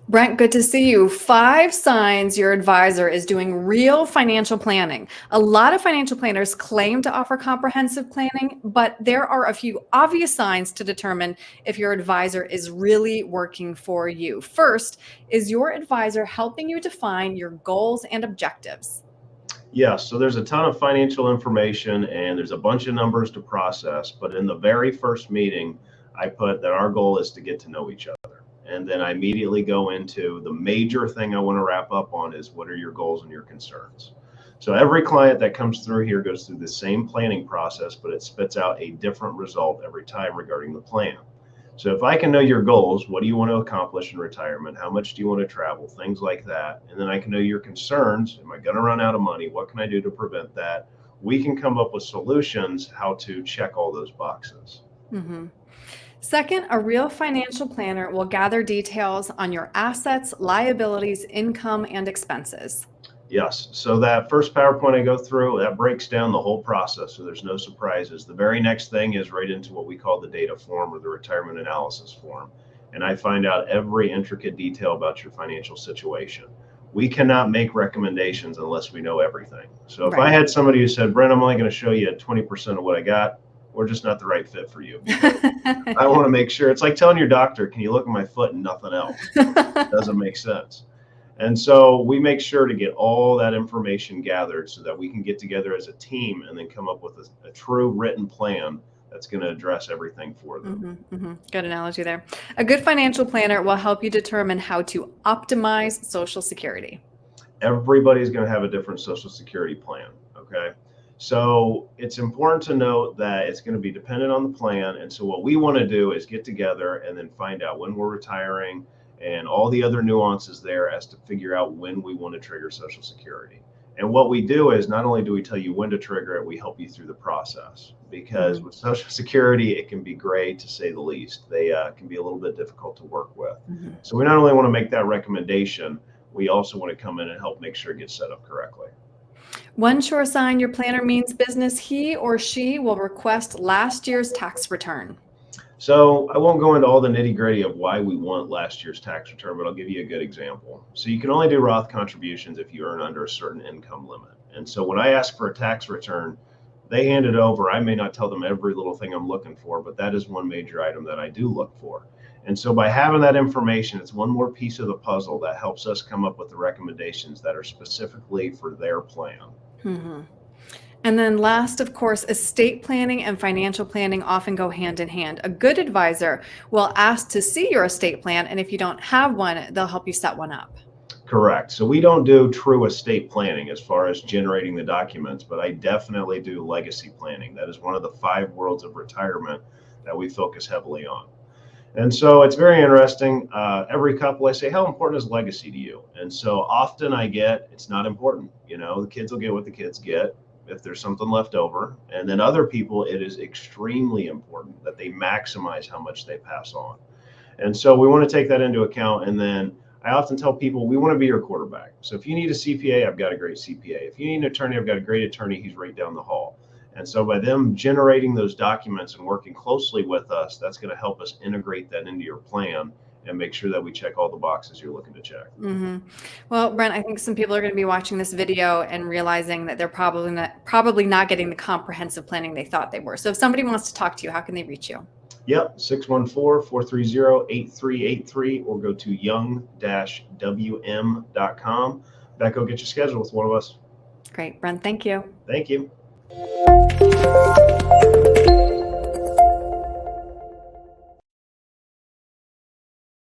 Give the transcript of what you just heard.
Brent, good to see you. 5 signs your advisor is doing real financial planning. A lot of financial planners claim to offer comprehensive planning, but there are a few obvious signs to determine if your advisor is really working for you. First, is your advisor helping you define your goals and objectives? Yes, so there's a ton of financial information and there's a bunch of numbers to process. But in the very first meeting, I put that our goal is to get to know each other. And then I immediately go into the major thing I want to wrap up on is what are your goals and your concerns? So every client that comes through here goes through the same planning process, but it spits out a different result every time regarding the plan. So if I can know your goals, what do you want to accomplish in retirement? How much do you want to travel? Things like that. And then I can know your concerns. Am I going to run out of money? What can I do to prevent that? We can come up with solutions how to check all those boxes. Mhm. Second, a real financial planner will gather details on your assets, liabilities, income, and expenses. Yes. So that first PowerPoint I go through, that breaks down the whole process. So there's no surprises. The very next thing is right into what we call the data form or the retirement analysis form. And I find out every intricate detail about your financial situation. We cannot make recommendations unless we know everything. So if I Right. had somebody who said, Brent, I'm only going to show you 20% of what I got, we're just not the right fit for you. Because I want to make sure it's like telling your doctor, can you look at my foot and nothing else? Doesn't make sense. And so we make sure to get all that information gathered so that we can get together as a team and then come up with a true written plan that's going to address everything for them. Good analogy there. A good financial planner will help you determine how to optimize Social Security. Everybody's going to have a different Social Security plan. Okay. So it's important to note that it's going to be dependent on the plan. And so what we want to do is get together and then find out when we're retiring and all the other nuances there as to figure out when we want to trigger Social Security. And what we do is not only do we tell you when to trigger it, we help you through the process because with Social Security, it can be gray to say the least. They can be a little bit difficult to work with. So we not only want to make that recommendation, we also want to come in and help make sure it gets set up correctly. One sure sign your planner means business, he or she will request last year's tax return. So I won't go into all the nitty gritty of why we want last year's tax return, but I'll give you a good example. So you can only do Roth contributions if you earn under a certain income limit. And so when I ask for a tax return, they hand it over. I may not tell them every little thing I'm looking for, but that is one major item that I do look for. And so by having that information, it's one more piece of the puzzle that helps us come up with the recommendations that are specifically for their plan. And then last, of course, estate planning and financial planning often go hand in hand. A good advisor will ask to see your estate plan, and if you don't have one, they'll help you set one up. Correct. So we don't do true estate planning as far as generating the documents, but I definitely do legacy planning. That is one of the 5 worlds of retirement that we focus heavily on. And so it's very interesting. Every couple I say, how important is legacy to you? And so often I get, it's not important. You know, the kids will get what the kids get if there's something left over. And then other people, it is extremely important that they maximize how much they pass on. And so we want to take that into account. And then I often tell people, we want to be your quarterback. So if you need a CPA, I've got a great CPA. If you need an attorney, I've got a great attorney. He's right down the hall. And so by them generating those documents and working closely with us, that's going to help us integrate that into your plan and make sure that we check all the boxes you're looking to check. Well, Brent, I think some people are going to be watching this video and realizing that they're probably not getting the comprehensive planning they thought they were. So if somebody wants to talk to you, how can they reach you? Yep, 614-430-8383 or go to young-wm.com. Becco, get you scheduled with one of us. Great, Brent, thank you. Thank you.